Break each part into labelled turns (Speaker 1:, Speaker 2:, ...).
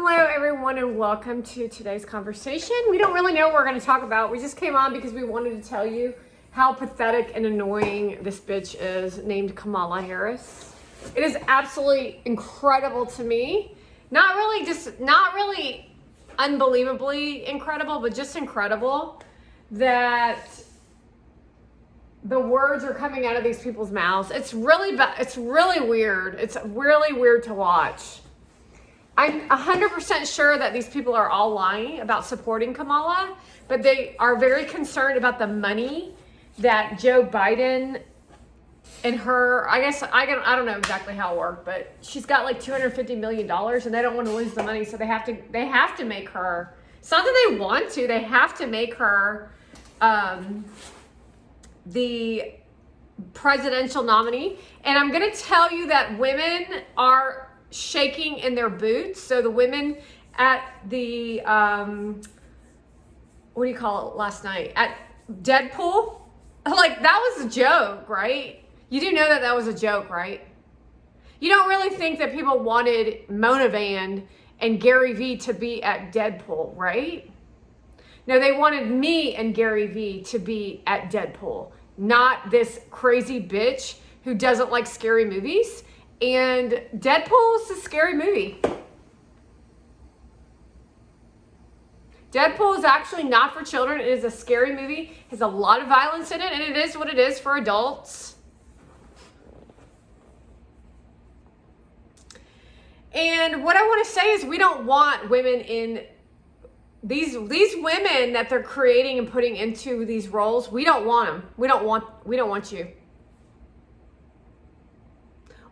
Speaker 1: Hello, everyone, and welcome to today's conversation. We don't really know what we're going to talk about. We just came on because we wanted to tell you how pathetic and annoying this bitch is named Kamala Harris. It is absolutely incredible to me. Not really unbelievably incredible, but just incredible that the words are coming out of these people's mouths. It's really weird. It's really weird to watch. I'm 100% sure that these people are all lying about supporting Kamala, but they are very concerned about the money that Joe Biden and her, I don't know exactly how it worked, but she's got like $250 million and they don't want to lose the money. So they have to make her, it's not that they want to, they have to make her the presidential nominee. And I'm going to tell you that women are shaking in their boots. So the women at the what do you call it last night at Deadpool, like that was a joke, right? You do know that was a joke, right? You don't really think that people wanted Mona Van and Gary Vee to be at Deadpool, right? No, they wanted me and Gary Vee to be at Deadpool, not this crazy bitch who doesn't like scary movies. And Deadpool is a scary movie. Deadpool is actually not for children. It is a scary movie. It has a lot of violence in it, and it is what it is for adults. And what I want to say is we don't want women in these women that they're creating and putting into these roles. We don't want them. We don't want you.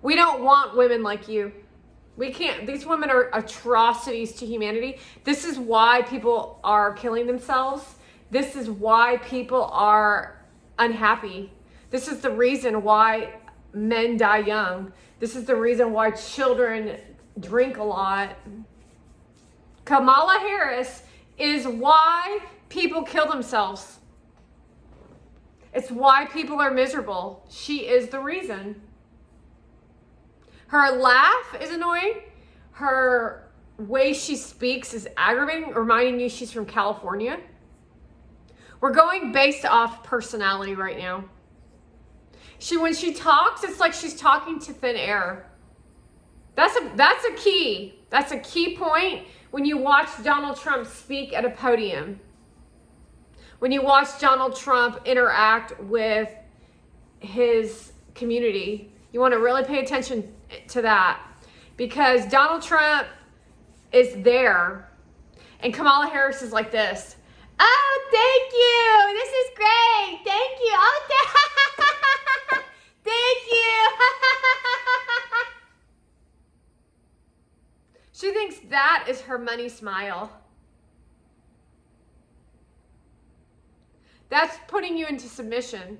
Speaker 1: We don't want women like you. We can't. These women are atrocities to humanity. This is why people are killing themselves. This is why people are unhappy. This is the reason why men die young. This is the reason why children drink a lot. Kamala Harris is why people kill themselves. It's why people are miserable. She is the reason. Her laugh is annoying. Her way she speaks is aggravating, reminding you she's from California. We're going based off personality right now. When she talks, it's like she's talking to thin air. That's a key. That's a key point when you watch Donald Trump speak at a podium. When you watch Donald Trump interact with his community, you want to really pay attention to that, because Donald Trump is there and Kamala Harris is like this. Oh, thank you. This is great. Thank you. Oh, thank you. She thinks that is her money smile. That's putting you into submission.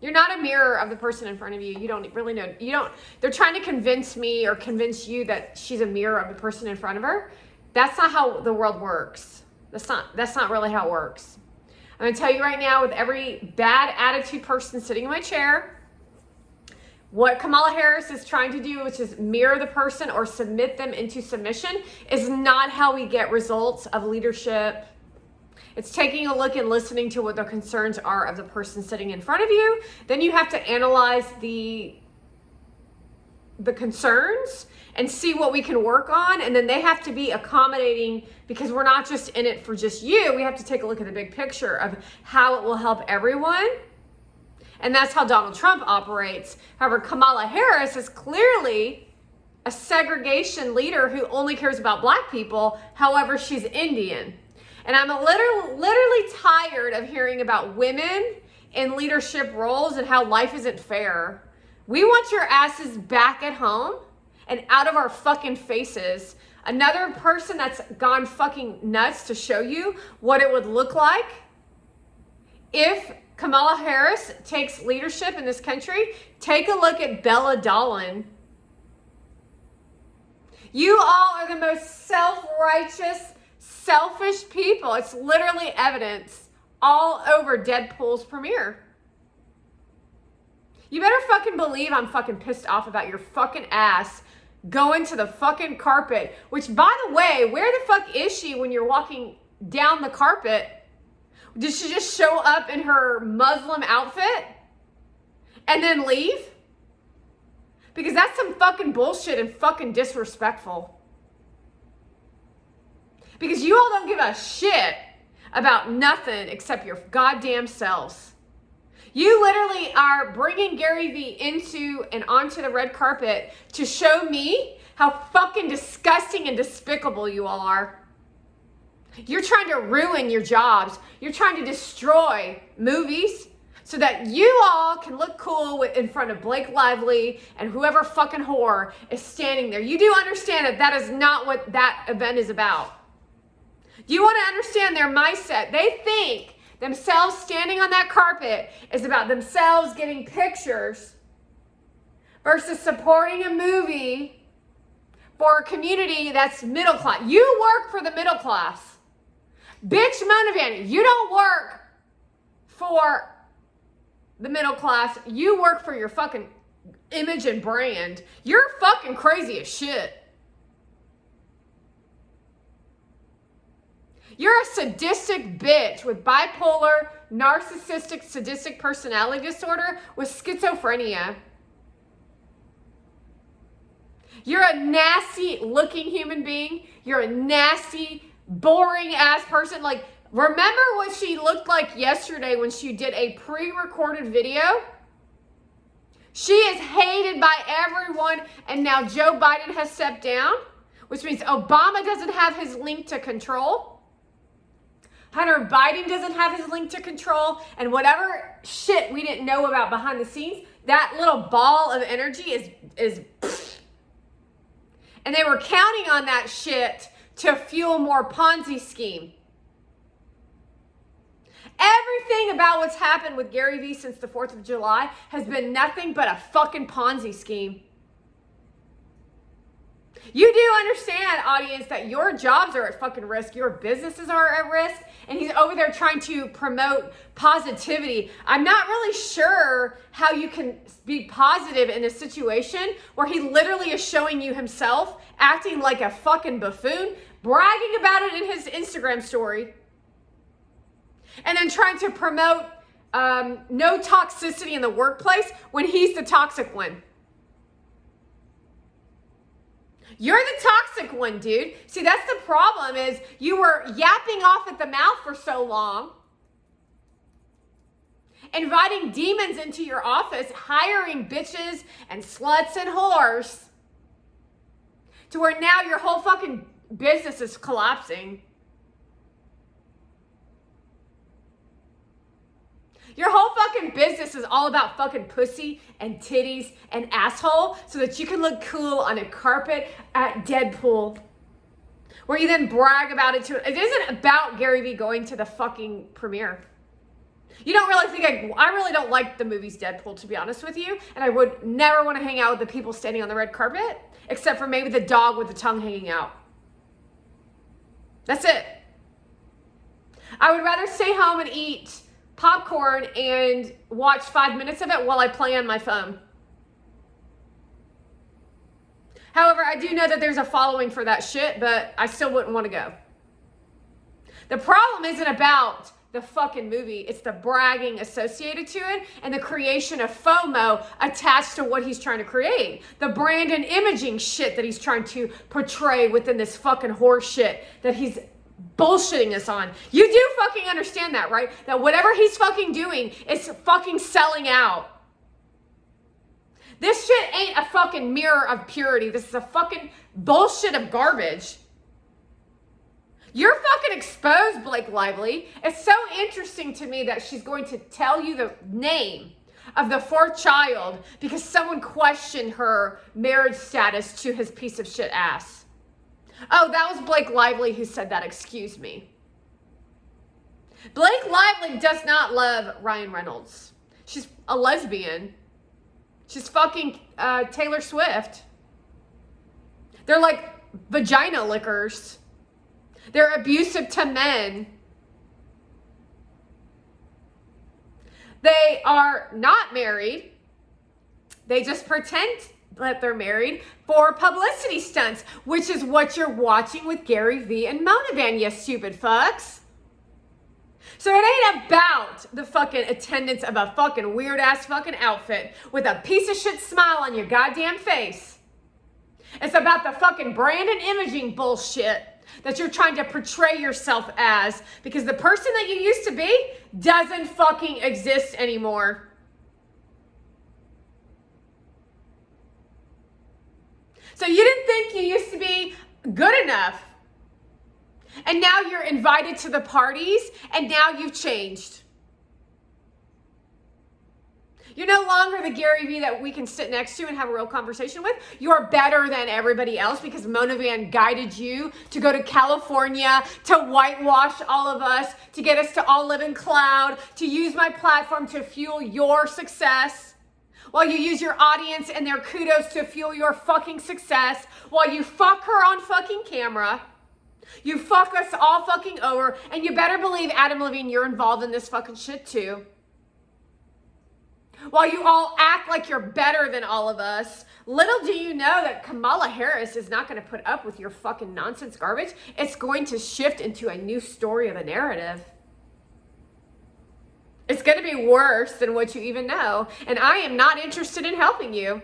Speaker 1: You're not a mirror of the person in front of you. You don't really know. They're trying to convince me or convince you that she's a mirror of the person in front of her. That's not how the world works. That's not really how it works. I'm going to tell you right now, with every bad attitude person sitting in my chair, what Kamala Harris is trying to do, which is mirror the person or submit them into submission, is not how we get results of leadership. It's taking a look and listening to what the concerns are of the person sitting in front of you. Then you have to analyze the concerns and see what we can work on. And then they have to be accommodating, because we're not just in it for just you. We have to take a look at the big picture of how it will help everyone. And that's how Donald Trump operates. However, Kamala Harris is clearly a segregation leader who only cares about black people. However, she's Indian. And I'm literally tired of hearing about women in leadership roles and how life isn't fair. We want your asses back at home and out of our fucking faces. Another person that's gone fucking nuts to show you what it would look like if Kamala Harris takes leadership in this country. Take a look at Bella Dolan. You all are the most self-righteous, selfish people. It's literally evidence all over Deadpool's premiere. You better fucking believe I'm fucking pissed off about your fucking ass going to the fucking carpet, which, by the way, where the fuck is she when you're walking down the carpet? Did she just show up in her Muslim outfit and then leave? Because that's some fucking bullshit and fucking disrespectful. Because you all don't give a shit about nothing except your goddamn selves. You literally are bringing Gary Vee into and onto the red carpet to show me how fucking disgusting and despicable you all are. You're trying to ruin your jobs. You're trying to destroy movies so that you all can look cool in front of Blake Lively and whoever fucking whore is standing there. You do understand that that is not what that event is about. You want to understand their mindset. They think themselves standing on that carpet is about themselves getting pictures versus supporting a movie for a community that's middle class. You work for the middle class. Bitch Mona Vanny, you don't work for the middle class. You work for your fucking image and brand. You're fucking crazy as shit. You're a sadistic bitch with bipolar, narcissistic, sadistic personality disorder with schizophrenia. You're a nasty looking human being. You're a nasty, boring ass person. Like, remember what she looked like yesterday when she did a pre-recorded video? She is hated by everyone, and now Joe Biden has stepped down, which means Obama doesn't have his link to control. Hunter Biden doesn't have his link to control, and whatever shit we didn't know about behind the scenes, that little ball of energy is and they were counting on that shit to fuel more Ponzi scheme. Everything about what's happened with Gary Vee since the 4th of July has been nothing but a fucking Ponzi scheme. You do understand, audience, that your jobs are at fucking risk. Your businesses are at risk. And he's over there trying to promote positivity. I'm not really sure how you can be positive in a situation where he literally is showing you himself acting like a fucking buffoon, bragging about it in his Instagram story, and then trying to promote no toxicity in the workplace when he's the toxic one. You're the toxic one, dude. See, that's the problem is you were yapping off at the mouth for so long, inviting demons into your office, hiring bitches and sluts and whores, to where now your whole fucking business is collapsing. Your whole fucking business is all about fucking pussy and titties and asshole so that you can look cool on a carpet at Deadpool, where you then brag about it too. It isn't about Gary Vee going to the fucking premiere. You don't really think I really don't like the movies Deadpool, to be honest with you, and I would never want to hang out with the people standing on the red carpet, except for maybe the dog with the tongue hanging out. That's it. I would rather stay home and eat popcorn and watch 5 minutes of it while I play on my phone. However, I do know that there's a following for that shit, but I still wouldn't want to go. The problem isn't about the fucking movie. It's the bragging associated to it and the creation of FOMO attached to what he's trying to create. The brand and imaging shit that he's trying to portray within this fucking horse shit that he's bullshitting us on. You do fucking understand that, right? That whatever he's fucking doing is fucking selling out. This shit ain't a fucking mirror of purity. This is a fucking bullshit of garbage. You're fucking exposed, Blake Lively. It's so interesting to me that she's going to tell you the name of the 4th child because someone questioned her marriage status to his piece of shit ass. Oh, that was Blake Lively who said that. Excuse me. Blake Lively does not love Ryan Reynolds. She's a lesbian. She's fucking Taylor Swift. They're like vagina lickers. They're abusive to men. They are not married. They just pretend that they're married for publicity stunts, which is what you're watching with Gary Vee and Mona Van, you stupid fucks. So it ain't about the fucking attendance of a fucking weird ass fucking outfit with a piece of shit smile on your goddamn face. It's about the fucking brand and imaging bullshit that you're trying to portray yourself as, because the person that you used to be doesn't fucking exist anymore. So you didn't think you used to be good enough. And now you're invited to the parties, and now you've changed. You're no longer the Gary Vee that we can sit next to and have a real conversation with. You're better than everybody else because Mona Van guided you to go to California, to whitewash all of us, to get us to all live in cloud, to use my platform to fuel your success. While you use your audience and their kudos to fuel your fucking success, while you fuck her on fucking camera, you fuck us all fucking over, and you better believe, Adam Levine, you're involved in this fucking shit too. While you all act like you're better than all of us, little do you know that Kamala Harris is not going to put up with your fucking nonsense garbage. It's going to shift into a new story of a narrative. It's going to be worse than what you even know. And I am not interested in helping you.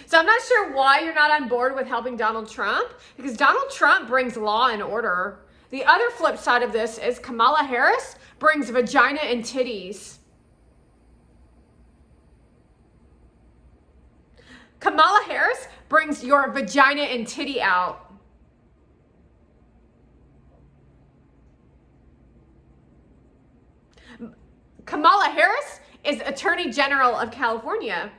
Speaker 1: So I'm not sure why you're not on board with helping Donald Trump, because Donald Trump brings law and order. The other flip side of this is Kamala Harris brings vagina and titties. Kamala Harris brings your vagina and titty out. Kamala Harris is Attorney General of California,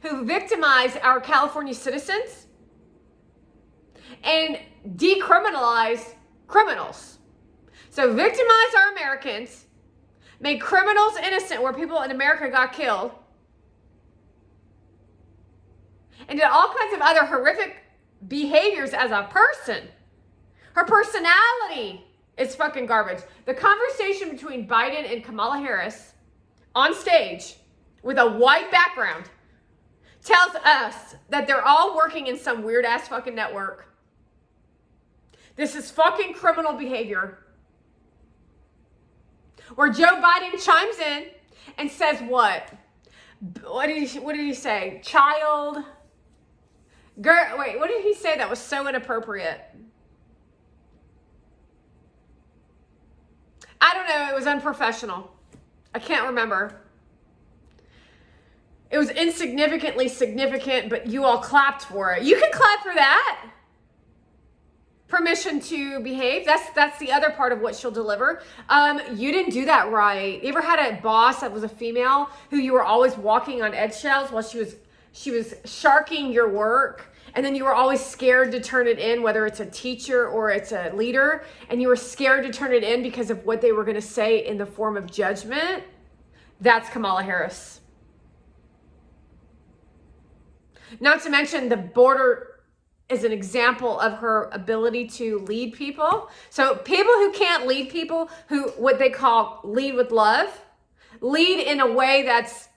Speaker 1: who victimized our California citizens and decriminalized criminals. So victimized our Americans, made criminals innocent where people in America got killed, and did all kinds of other horrific behaviors as a person. Her personality is fucking garbage. The conversation between Biden and Kamala Harris on stage with a white background tells us that they're all working in some weird ass fucking network. This is fucking criminal behavior. Where Joe Biden chimes in and says what? What did he say? Child. Girl, wait, what did he say that was so inappropriate? I don't know. It was unprofessional. I can't remember. It was insignificantly significant, but you all clapped for it. You can clap for that. Permission to behave. That's the other part of what she'll deliver. You didn't do that right. You ever had a boss that was a female who you were always walking on eggshells while she was sharking your work, and then you were always scared to turn it in, whether it's a teacher or it's a leader, and you were scared to turn it in because of what they were going to say in the form of judgment? That's Kamala Harris. Not to mention the border is an example of her ability to lead people. So people who can't lead people, who what they call lead with love, lead in a way that's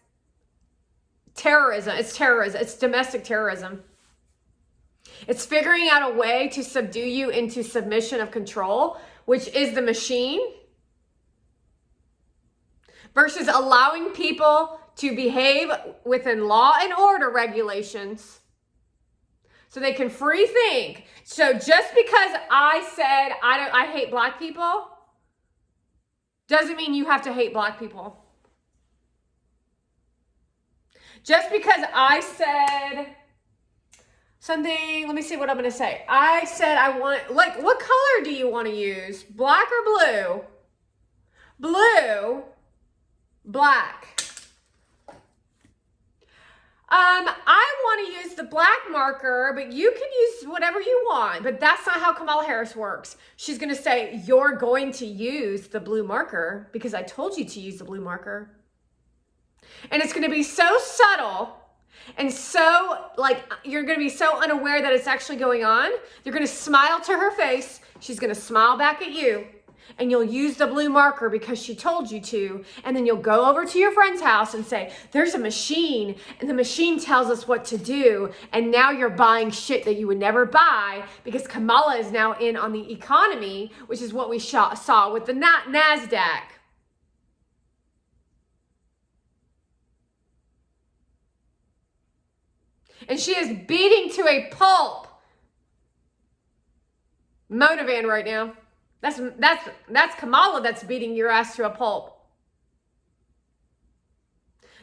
Speaker 1: terrorism. It's terrorism. It's domestic terrorism. It's figuring out a way to subdue you into submission of control, which is the machine, versus allowing people to behave within law and order regulations so they can free think. So just because I said I hate black people doesn't mean you have to hate black people. Just because I said something, let me see what I'm going to say. I said I want, like, what color do you want to use? Black or blue? Blue, black. I want to use the black marker, but you can use whatever you want. But that's not how Kamala Harris works. She's going to say, you're going to use the blue marker because I told you to use the blue marker. And it's going to be so subtle and so, like, you're going to be so unaware that it's actually going on. You're going to smile to her face. She's going to smile back at you. and you'll use the blue marker because she told you to, and then you'll go over to your friend's house and say, there's a machine, and the machine tells us what to do, and now you're buying shit that you would never buy because Kamala is now in on the economy, which is what we saw with the NASDAQ. And she is beating to a pulp Monavan right now. That's Kamala that's beating your ass to a pulp.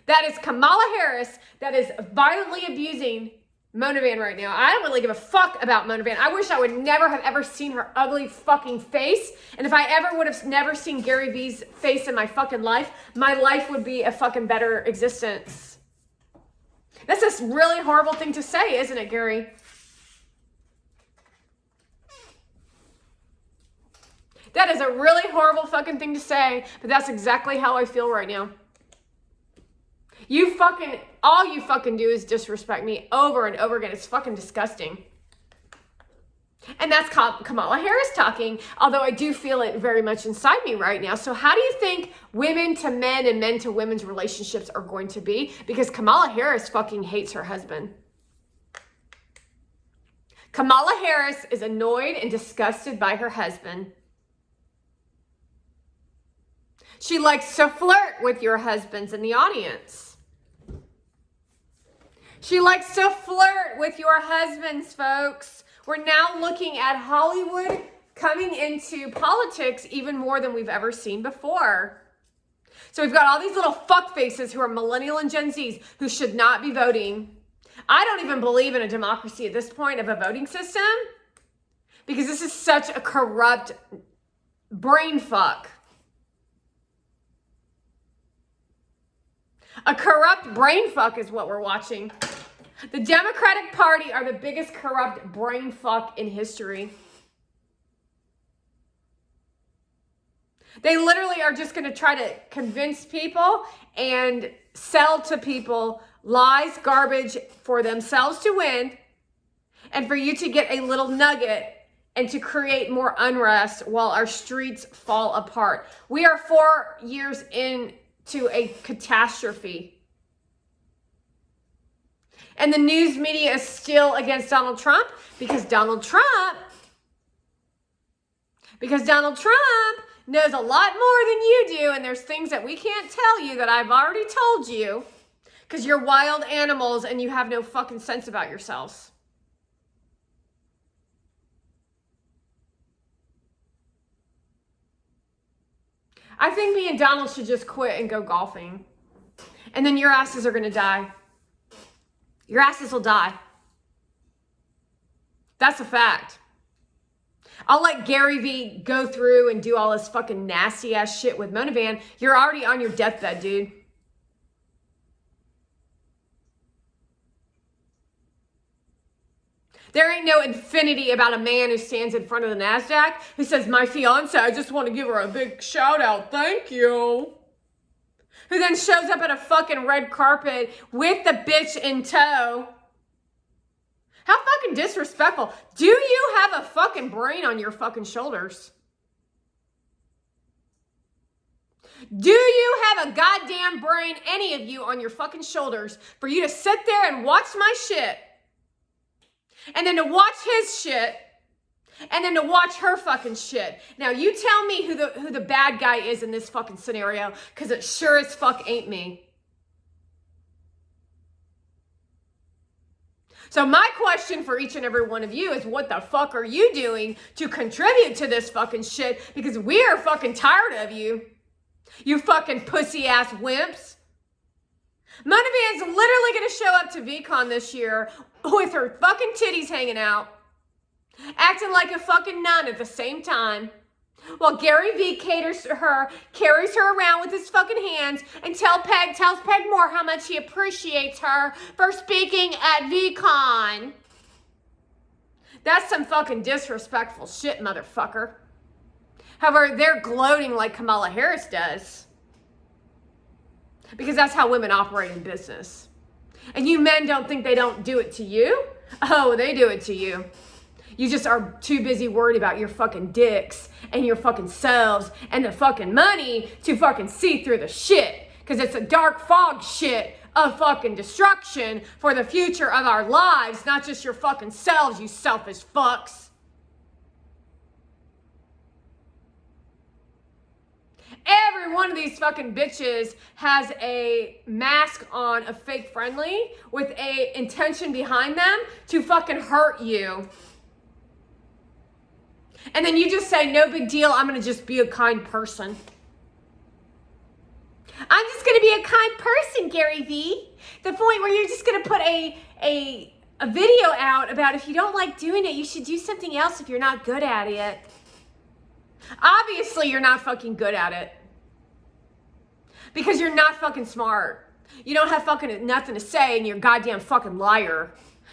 Speaker 1: That is Kamala Harris that is violently abusing Monavan right now. I don't really give a fuck about Monavan. I wish I would never have ever seen her ugly fucking face. And if I ever would have never seen Gary Vee's face in my fucking life, my life would be a fucking better existence. That's a really horrible thing to say, isn't it, Gary? That is a really horrible fucking thing to say, but that's exactly how I feel right now. All you fucking do is disrespect me over and over again. It's fucking disgusting. And that's Kamala Harris talking, although I do feel it very much inside me right now. So how do you think women to men and men to women's relationships are going to be? Because Kamala Harris fucking hates her husband. Kamala Harris is annoyed and disgusted by her husband. She likes to flirt with your husbands in the audience. She likes to flirt with your husbands, folks. We're now looking at Hollywood coming into politics even more than we've ever seen before. So we've got all these little fuck faces who are millennial and Gen Zs who should not be voting. I don't even believe in a democracy at this point of a voting system because this is such a corrupt brain fuck. A corrupt brain fuck is what we're watching. The Democratic Party are the biggest corrupt brain fuck in history. They literally are just going to try to convince people and sell to people lies, garbage for themselves to win and for you to get a little nugget and to create more unrest while our streets fall apart. We are 4 years into a catastrophe. And the news media is still against Donald Trump because Donald Trump knows a lot more than you do, and there's things that we can't tell you that I've already told you because you're wild animals and you have no fucking sense about yourselves. I think me and Donald should just quit and go golfing. And then your asses are going to die. Your asses will die. That's a fact. I'll let Gary Vee go through and do all this fucking nasty ass shit with Monavan. You're already on your deathbed, dude. There ain't no infinity about a man who stands in front of the NASDAQ who says, my fiance, I just want to give her a big shout out. Thank you. Who then shows up at a fucking red carpet with the bitch in tow. How fucking disrespectful. Do you have a fucking brain on your fucking shoulders? Do you have a goddamn brain, any of you, on your fucking shoulders for you to sit there and watch my shit? And then to watch his shit? And then to watch her fucking shit. Now you tell me who the bad guy is in this fucking scenario, because it sure as fuck ain't me. So my question for each and every one of you is, what the fuck are you doing to contribute to this fucking shit? Because we are fucking tired of you. You fucking pussy ass wimps. Monavans literally gonna show up to VCon this year with her fucking titties hanging out, acting like a fucking nun at the same time, while Gary Vee caters to her, carries her around with his fucking hands, and tells Peg Moore how much he appreciates her for speaking at VCon. That's some fucking disrespectful shit, motherfucker. However, they're gloating like Kamala Harris does, because that's how women operate in business. And you men don't think they don't do it to you? Oh, they do it to you. You just are too busy worried about your fucking dicks and your fucking selves and the fucking money to fucking see through the shit. Because it's a dark fog shit of fucking destruction for the future of our lives, not just your fucking selves, you selfish fucks. Every one of these fucking bitches has a mask on of fake friendly with a intention behind them to fucking hurt you. And then you just say, no big deal, I'm gonna just be a kind person. I'm just gonna be a kind person, Gary V. The point where you're just gonna put a video out about if you don't like doing it, you should do something else if you're not good at it. Obviously, you're not fucking good at it. Because you're not fucking smart. You don't have fucking nothing to say and you're a goddamn fucking liar.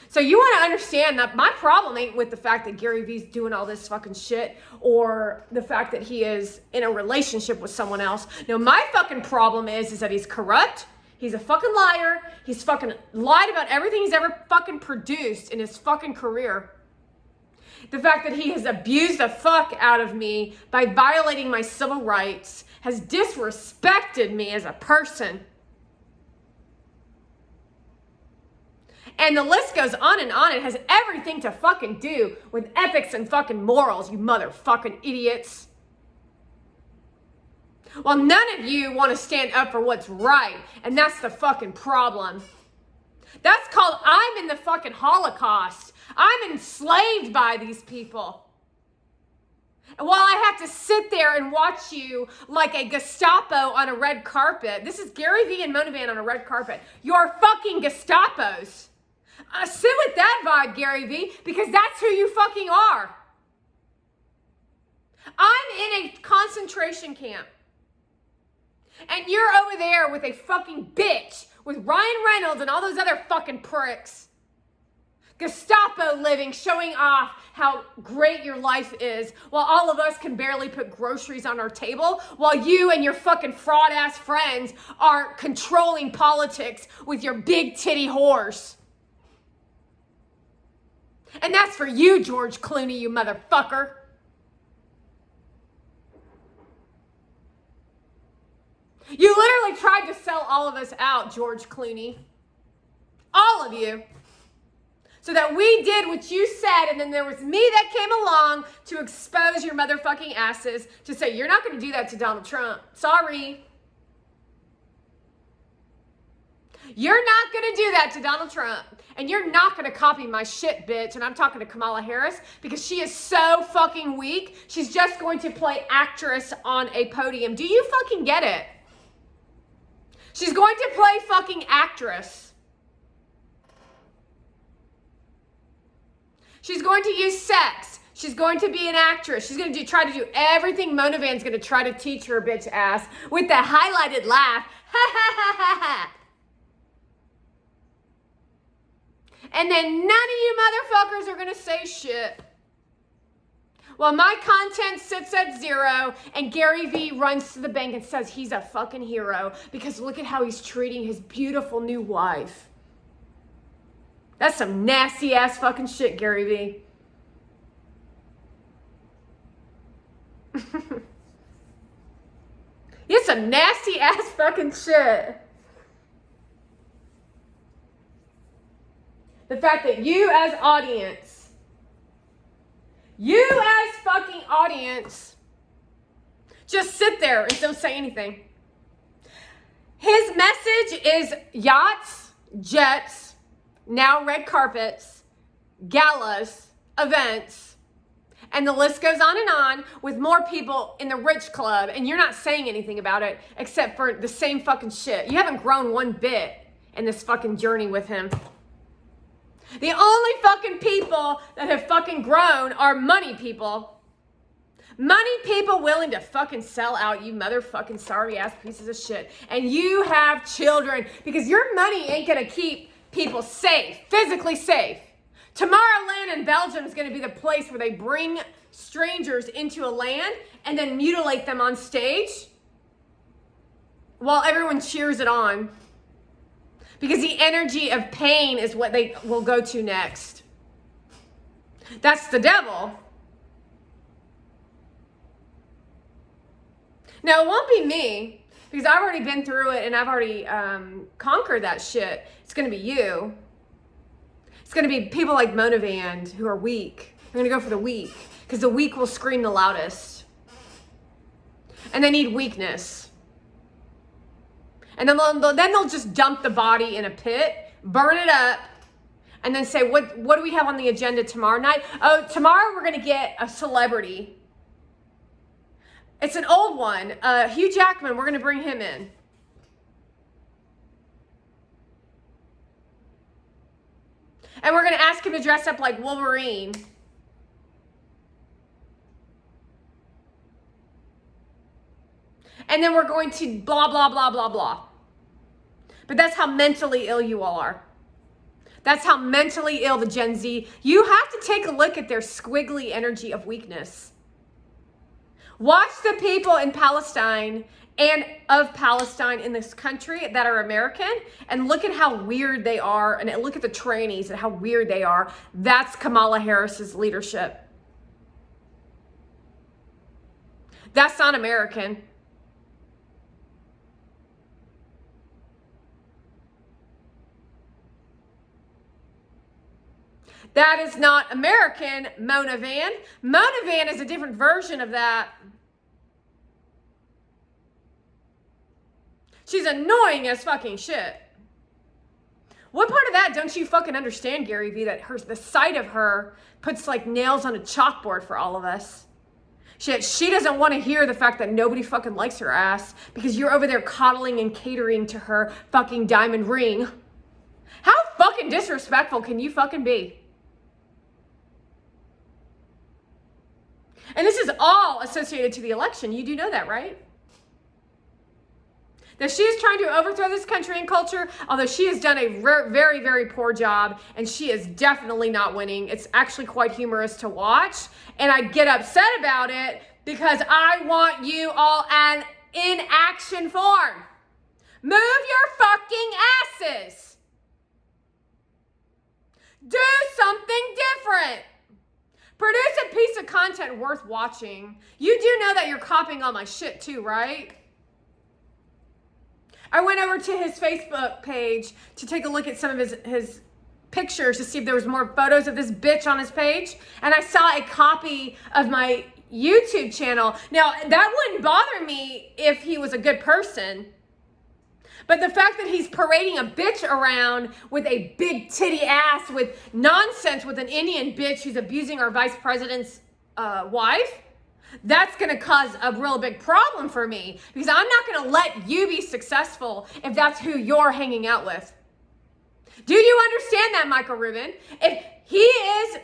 Speaker 1: So you want to understand that my problem ain't with the fact that Gary V's doing all this fucking shit or the fact that he is in a relationship with someone else. No, my fucking problem is that he's corrupt. He's a fucking liar. He's fucking lied about everything he's ever fucking produced in his fucking career. The fact that he has abused the fuck out of me by violating my civil rights, has disrespected me as a person. And the list goes on and on. It has everything to fucking do with ethics and fucking morals, you motherfucking idiots. Well, none of you want to stand up for what's right, and that's the fucking problem. That's called I'm in the fucking Holocaust. I'm enslaved by these people. And while I have to sit there and watch you like a Gestapo on a red carpet, this is Gary V and Mona Van on a red carpet. You're fucking Gestapos. Sit with that vibe, Gary V, because that's who you fucking are. I'm in a concentration camp. And you're over there with a fucking bitch with Ryan Reynolds and all those other fucking pricks. Gestapo living, showing off how great your life is, while all of us can barely put groceries on our table, while you and your fucking fraud-ass friends are controlling politics with your big titty whores. And that's for you, George Clooney, you motherfucker. You literally tried to sell all of us out, George Clooney. All of you. So that we did what you said, and then there was me that came along to expose your motherfucking asses to say, you're not going to do that to Donald Trump. Sorry. You're not going to do that to Donald Trump. And you're not going to copy my shit, bitch. And I'm talking to Kamala Harris because she is so fucking weak. She's just going to play actress on a podium. Do you fucking get it? She's going to play fucking actress. She's going to use sex. She's going to be an actress. She's going to try to do everything Mona Van's going to try to teach her bitch ass with the highlighted laugh. Ha ha ha ha ha. And then none of you motherfuckers are going to say shit. Well, my content sits at 0 and Gary V runs to the bank and says he's a fucking hero because look at how he's treating his beautiful new wife. That's some nasty ass fucking shit, Gary V. It's some nasty ass fucking shit. The fact that you as fucking audience, just sit there and don't say anything. His message is yachts, jets, now red carpets, galas, events, and the list goes on with more people in the rich club, and you're not saying anything about it except for the same fucking shit. You haven't grown one bit in this fucking journey with him. The only fucking people that have fucking grown are money people. Money people willing to fucking sell out, you motherfucking sorry ass pieces of shit. And you have children because your money ain't gonna keep people safe, physically safe. Tomorrowland in Belgium is gonna be the place where they bring strangers into a land and then mutilate them on stage while everyone cheers it on. Because the energy of pain is what they will go to next. That's the devil. Now, it won't be me, because I've already been through it and I've already conquered that shit. It's going to be you. It's going to be people like Mona Vand who are weak. They're going to go for the weak, because the weak will scream the loudest. And they need weakness. And then they'll just dump the body in a pit, burn it up, and then say, what do we have on the agenda tomorrow night? Oh, tomorrow we're going to get a celebrity. It's an old one. Hugh Jackman, we're going to bring him in. And we're going to ask him to dress up like Wolverine. And then we're going to blah, blah, blah, blah, blah. But that's how mentally ill you all are. That's how mentally ill the Gen Z. You have to take a look at their squiggly energy of weakness. Watch the people in Palestine and of Palestine in this country that are American, and look at how weird they are, and look at the trannies and how weird they are. That's Kamala Harris's leadership. That's not American. That is not American, Mona Vand. Mona Vand is a different version of that. She's annoying as fucking shit. What part of that don't you fucking understand, Gary Vee, that the sight of her puts like nails on a chalkboard for all of us? She doesn't want to hear the fact that nobody fucking likes her ass because you're over there coddling and catering to her fucking diamond ring. How fucking disrespectful can you fucking be? And this is all associated to the election. You do know that, right? That she is trying to overthrow this country and culture, although she has done a very, very poor job, and she is definitely not winning. It's actually quite humorous to watch, and I get upset about it because I want you all in action form. Move your fucking asses. Do something different. Produce a piece of content worth watching. You do know that you're copying all my shit too, right? I went over to his Facebook page to take a look at some of his pictures to see if there was more photos of this bitch on his page. And I saw a copy of my YouTube channel. Now, that wouldn't bother me if he was a good person. But the fact that he's parading a bitch around with a big titty ass with nonsense with an Indian bitch who's abusing our vice president's wife, that's going to cause a real big problem for me, because I'm not going to let you be successful if that's who you're hanging out with. Do you understand that, Michael Rubin? If he is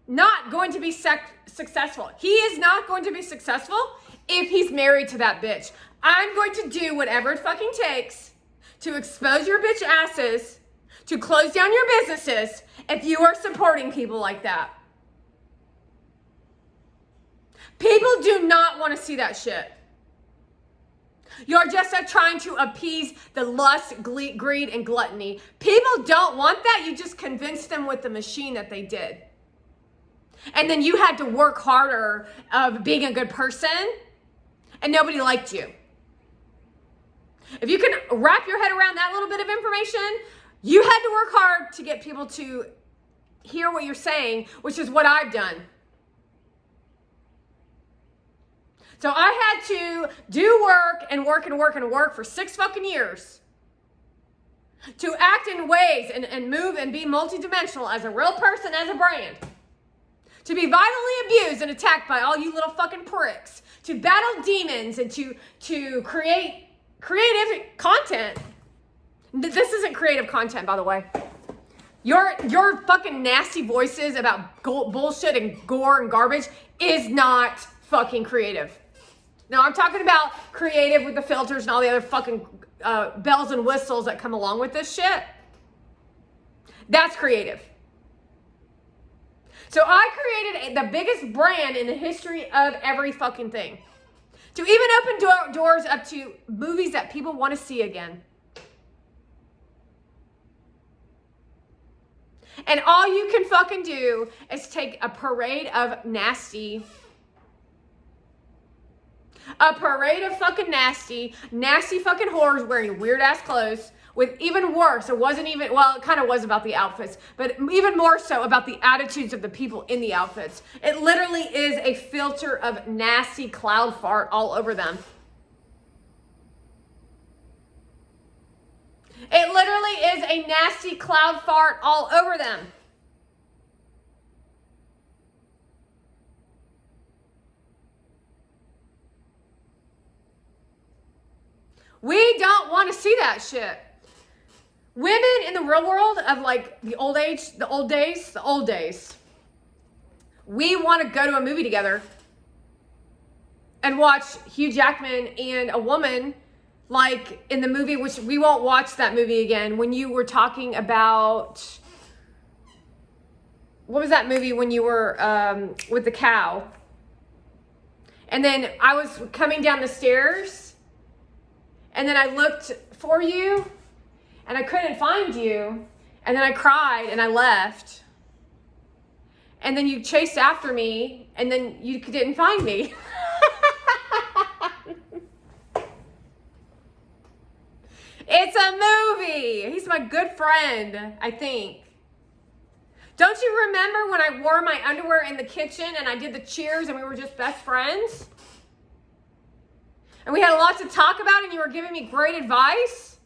Speaker 1: not going to be successful, he is not going to be successful if he's married to that bitch. I'm going to do whatever it fucking takes to expose your bitch asses, to close down your businesses if you are supporting people like that. People do not want to see that shit. You're just trying to appease the lust, greed, and gluttony. People don't want that. You just convinced them with the machine that they did. And then you had to work harder of being a good person, and nobody liked you. If you can wrap your head around that little bit of information, you had to work hard to get people to hear what you're saying, which is what I've done. So I had to do work and work and work and work for 6 fucking years to act in ways and move and be multidimensional as a real person, as a brand. To be violently abused and attacked by all you little fucking pricks. To battle demons and to create creative content. This isn't creative content, by the way. Your fucking nasty voices about bullshit and gore and garbage is not fucking creative. Now, I'm talking about creative with the filters and all the other fucking bells and whistles that come along with this shit. That's creative. So I created the biggest brand in the history of every fucking thing. To even open doors up to movies that people want to see again. And all you can fucking do is take a parade of nasty. A parade of fucking nasty fucking whores wearing weird ass clothes with even worse, it wasn't even, well, it kind of was about the outfits, but even more so about the attitudes of the people in the outfits. It literally is a filter of nasty cloud fart all over them. It literally is a nasty cloud fart all over them. We don't want to see that shit. Women in the real world of like the old days, we want to go to a movie together and watch Hugh Jackman and a woman like in the movie, which we won't watch that movie again, when you were talking about, what was that movie when you were with the cow? And then I was coming down the stairs and then I looked for you and I couldn't find you. And then I cried and I left. And then you chased after me and then you didn't find me. It's a movie. He's my good friend, I think. Don't you remember when I wore my underwear in the kitchen and I did the cheers and we were just best friends? And we had a lot to talk about and you were giving me great advice?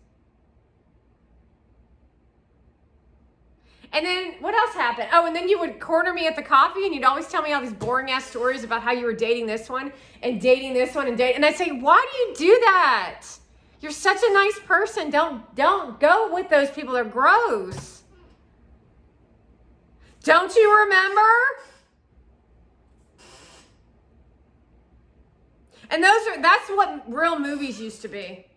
Speaker 1: And then what else happened? Oh, and then you would corner me at the coffee and you'd always tell me all these boring ass stories about how you were dating this one and dating this one and I'd say, why do you do that? You're such a nice person. Don't go with those people. They're gross. Don't you remember? And that's what real movies used to be.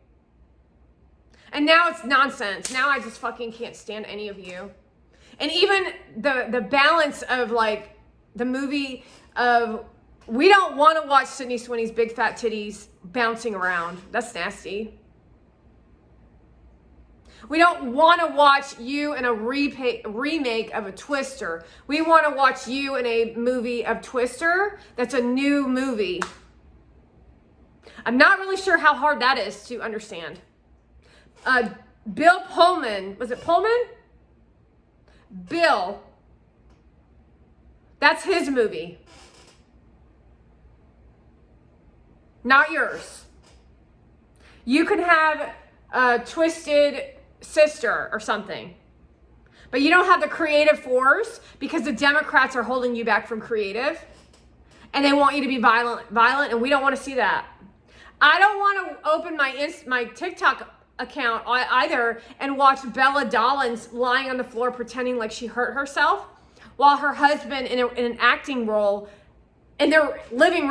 Speaker 1: And now it's nonsense. Now I just fucking can't stand any of you. And even the balance of like the movie of, we don't want to watch Sydney Sweeney's big fat titties bouncing around. That's nasty. We don't want to watch you in a remake of a Twister. We want to watch you in a movie of Twister that's a new movie. I'm not really sure how hard that is to understand. Bill Pullman, was it Pullman? Bill. That's his movie. Not yours. You can have a Twisted Sister or something. But you don't have the creative force because the Democrats are holding you back from creative. And they want you to be violent, and we don't want to see that. I don't want to open my TikTok account either and watch Bella Dollins lying on the floor pretending like she hurt herself while her husband in an acting role in their living room